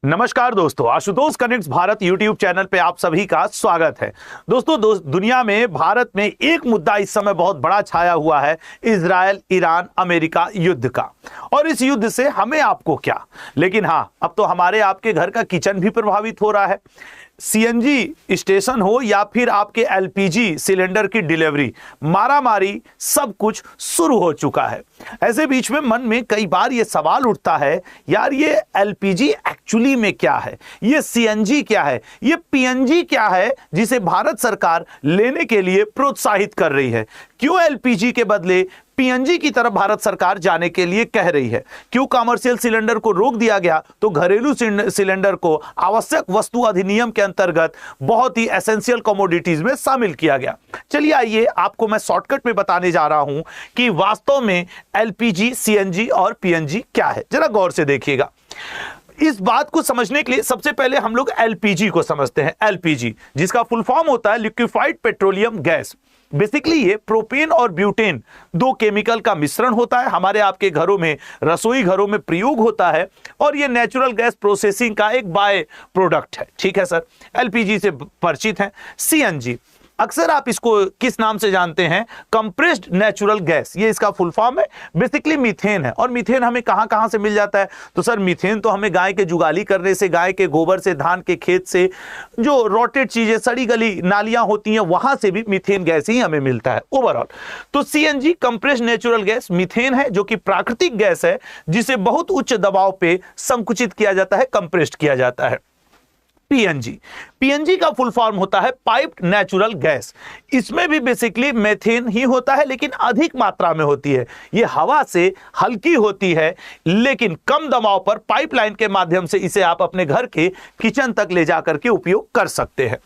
नमस्कार दोस्तों, Ashutosh connects Bharat YouTube channel पे आप सभी का स्वागत है। दोस्तों दुनिया में भारत में एक मुद्दा इस समय बहुत बड़ा छाया हुआ है, इजराइल ईरान अमेरिका युद्ध का। और इस युद्ध से हमें आपको क्या, लेकिन हाँ, अब तो हमारे आपके घर का किचन भी प्रभावित हो रहा है। सीएनजी स्टेशन हो या फिर आपके एलपीजी सिलेंडर की डिलीवरी, मारामारी सब कुछ शुरू हो चुका है। ऐसे बीच में मन में कई बार ये सवाल उठता है, यार ये एलपीजी एक्चुअली में क्या है, ये सीएनजी क्या है, ये पीएनजी क्या है जिसे भारत सरकार लेने के लिए प्रोत्साहित कर रही है। क्यों एलपीजी के बदले पीएनजी की तरफ भारत सरकार जाने के लिए कह रही है। क्यों कमर्शियल सिलेंडर को रोक दिया गया तो घरेलू सिलेंडर को आवश्यक वस्तु अधिनियम के अंतर्गत बहुत ही एसेंशियल कमोडिटीज में शामिल किया गया। चलिए आइए आपको मैं शॉर्टकट में बताने जा रहा हूं कि वास्तव में एलपीजी, सीएनजी और पीएनजी क्या है। जरा गौर से देखिएगा। इस बात को समझने के लिए सबसे पहले हम लोग एलपीजी को समझते हैं। एलपीजी जिसका फुल फॉर्म होता है लिक्विफाइड पेट्रोलियम गैस। बेसिकली ये प्रोपेन और ब्यूटेन दो केमिकल का मिश्रण होता है, हमारे आपके घरों में, रसोई घरों में प्रयोग होता है और ये नेचुरल गैस प्रोसेसिंग का एक बाय प्रोडक्ट है। ठीक है सर, एलपीजी से परिचित हैं। सीएनजी अक्सर आप इसको किस नाम से जानते हैं, कंप्रेस्ड नेचुरल गैस, ये इसका फुल फॉर्म है। बेसिकली मीथेन है। और मीथेन हमें कहां कहां से मिल जाता है, तो सर मीथेन तो हमें गाय के जुगाली करने से, गाय के गोबर से, धान के खेत से, जो रोटेड चीजें, सड़ी गली नालियां होती हैं, वहां से भी मीथेन गैस ही हमें मिलता है ओवरऑल। तो CNG compressed natural gas methane है, जो कि प्राकृतिक गैस है जिसे बहुत उच्च दबाव पे संकुचित किया जाता है, कंप्रेस्ड किया जाता है। पीएनजी, पीएनजी का फुल फॉर्म होता है पाइप्ड नेचुरल गैस। इसमें भी बेसिकली मेथेन ही होता है, लेकिन अधिक मात्रा में होती है। यह हवा से हल्की होती है, लेकिन कम दबाव पर पाइपलाइन के माध्यम से इसे आप अपने घर के किचन तक ले जाकर के उपयोग कर सकते हैं।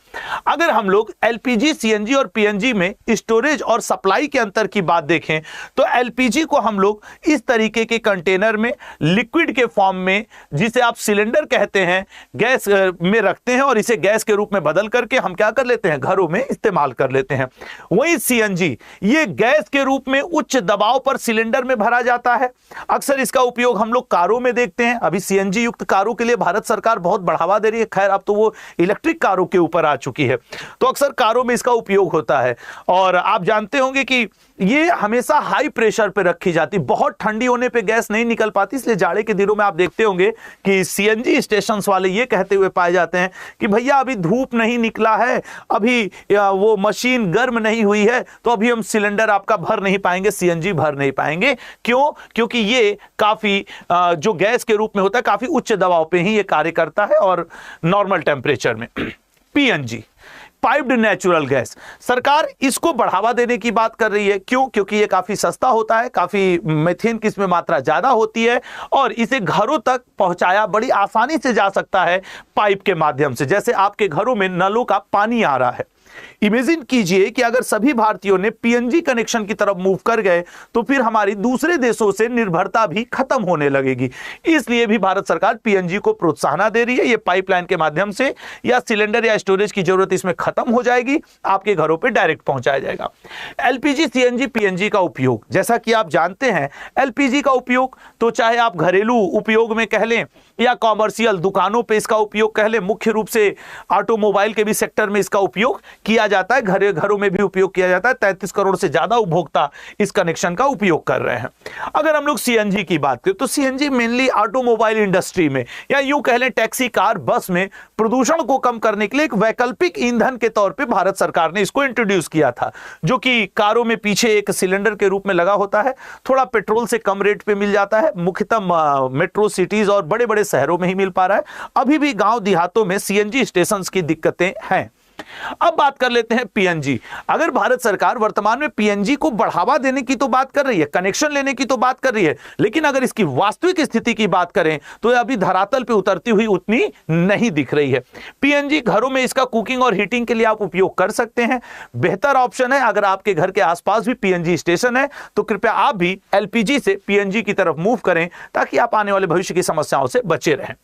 अगर हम लोग एलपीजी, सीएनजी और पीएनजी में स्टोरेज और सप्लाई के अंतर की बात देखें तो एलपीजी को हम लोग इस तरीके के कंटेनर में, लिक्विड के फॉर्म में, जिसे आप सिलेंडर कहते हैं, गैस में रखते हैं और इसे गैस के रूप में बदल करके हम क्या कर लेते हैं, घरों में इस्तेमाल कर लेते हैं। वहीं सीएनजी ये गैस के रूप में उच्च दबाव पर सिलेंडर में भरा जाता है। अक्सर इसका उपयोग हम लोग कारों में देखते हैं। अभी सीएनजी युक्त कारों के लिए भारत सरकार बहुत बढ़ावा दे रही है। खैर अब तो वो इलेक्ट्रिक कारों के ऊपर आ चुकी है, तो अक्सर कारों में इसका उपयोग होता है। और आप जानते होंगे कि ये हमेशा हाई प्रेशर पे रखी जाती, बहुत ठंडी होने पे गैस नहीं निकल पाती, इसलिए जाड़े के दिनों में आप देखते होंगे कि सीएनजी स्टेशन वाले ये कहते हुए पाए जाते हैं कि भैया अभी धूप नहीं निकला है, अभी वो मशीन गर्म नहीं हुई है, तो अभी हम सिलेंडर आपका भर नहीं पाएंगे, सीएनजी भर नहीं पाएंगे। क्यों? क्योंकि ये काफी जो गैस के रूप में होता है, काफी उच्च दबाव पे ही ये कार्य करता है और नॉर्मल टेम्परेचर में। पीएनजी पाइप्ड नेचुरल गैस, सरकार इसको बढ़ावा देने की बात कर रही है। क्यों? क्योंकि ये काफी सस्ता होता है, काफी मीथेन की इसमें मात्रा ज्यादा होती है और इसे घरों तक पहुंचाया बड़ी आसानी से जा सकता है पाइप के माध्यम से। जैसे आपके घरों में नलों का पानी आ रहा है, इमेजिन कीजिए कि अगर सभी भारतीयों ने पीएनजी कनेक्शन की तरफ मूव कर गए तो फिर हमारी दूसरे देशों से निर्भरता भी खत्म होने लगेगी। इसलिए भी भारत सरकार पीएनजी को प्रोत्साहन दे रही है। ये पाइपलाइन के माध्यम से या सिलेंडर या स्टोरेज की जरूरत इसमें खत्म हो जाएगी, आपके घरों पे डायरेक्ट पहुंचाया जाएगा। एलपीजी, सीएनजी, पीएनजी का उपयोग, जैसा कि आप जानते हैं, एलपीजी का उपयोग तो चाहे आप घरेलू उपयोग में कह लें या कॉमर्शियल दुकानों पे इसका उपयोग कह लें, मुख्य रूप से ऑटोमोबाइल के भी सेक्टर में इसका उपयोग किया जाता है, घरों में भी उपयोग किया जाता है। 33 करोड़ से ज्यादा उपभोक्ता इस कनेक्शन का उपयोग कर रहे हैं। अगर हम लोग सीएनजी की बात करें तो सीएनजी मेनली ऑटोमोबाइल इंडस्ट्री में या यूं कह लें टैक्सी, कार, बस में प्रदूषण को कम करने के लिए एक वैकल्पिक ईंधन के तौर पे भारत सरकार ने इसको इंट्रोड्यूस किया था, जो कि कारों में पीछे एक सिलेंडर के रूप में लगा होता है, थोड़ा पेट्रोल से कम रेट पे मिल जाता है, मुख्यतः मेट्रो सिटीज और बड़े बड़े शहरों में ही मिल पा रहा है। अभी भी गांव देहातों में सीएनजी स्टेशंस की दिक्कतें हैं। अब बात कर लेते हैं पीएनजी। अगर भारत सरकार वर्तमान में पीएनजी को बढ़ावा देने की तो बात कर रही है, कनेक्शन लेने की तो बात कर रही है, लेकिन अगर इसकी वास्तविक स्थिति की बात करें तो अभी धरातल पे उतरती हुई उतनी नहीं दिख रही है। पीएनजी घरों में इसका कुकिंग और हीटिंग के लिए आप उपयोग कर सकते हैं, बेहतर ऑप्शन है। अगर आपके घर के आसपास भी पीएनजी स्टेशन है तो कृपया आप भी एलपीजी से पीएनजी की तरफ मूव करें, ताकि आप आने वाले भविष्य की समस्याओं से बचे रहें।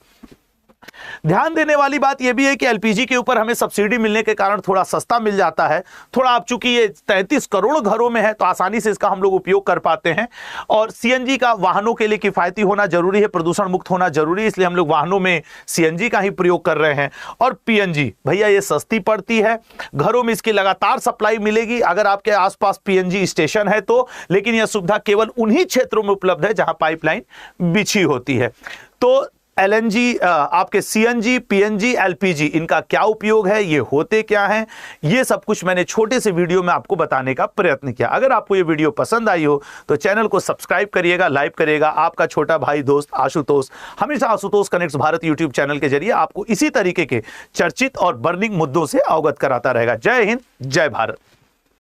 ध्यान देने वाली बात यह भी है कि एलपीजी के ऊपर हमें सब्सिडी मिलने के कारण थोड़ा सस्ता मिल जाता है। थोड़ा, अब चूंकि ये 33 करोड़ घरों में है तो आसानी से इसका हम लोग उपयोग कर पाते हैं। और सीएनजी का वाहनों के लिए किफायती होना जरूरी है, प्रदूषण मुक्त होना जरूरी है, इसलिए हम लोग वाहनों में सीएनजी का ही प्रयोग कर रहे हैं। और पीएनजी भैया ये सस्ती पड़ती है, घरों में इसकी लगातार सप्लाई मिलेगी अगर आपके आसपास पीएनजी स्टेशन है तो, लेकिन यह सुविधा केवल उन्हीं क्षेत्रों में उपलब्ध है जहां पाइपलाइन बिछी होती है। तो एलएनजी, आपके सीएनजी, पीएनजी, एलपीजी, इनका क्या उपयोग है, ये होते क्या हैं, ये सब कुछ मैंने छोटे से वीडियो में आपको बताने का प्रयत्न किया। अगर आपको ये वीडियो पसंद आई हो तो चैनल को सब्सक्राइब करिएगा, लाइक करिएगा। आपका छोटा भाई दोस्त आशुतोष हमेशा Ashutosh connects Bharat YouTube channel के जरिए आपको इसी तरीके के चर्चित और बर्निंग मुद्दों से अवगत कराता रहेगा। जय हिंद, जय भारत।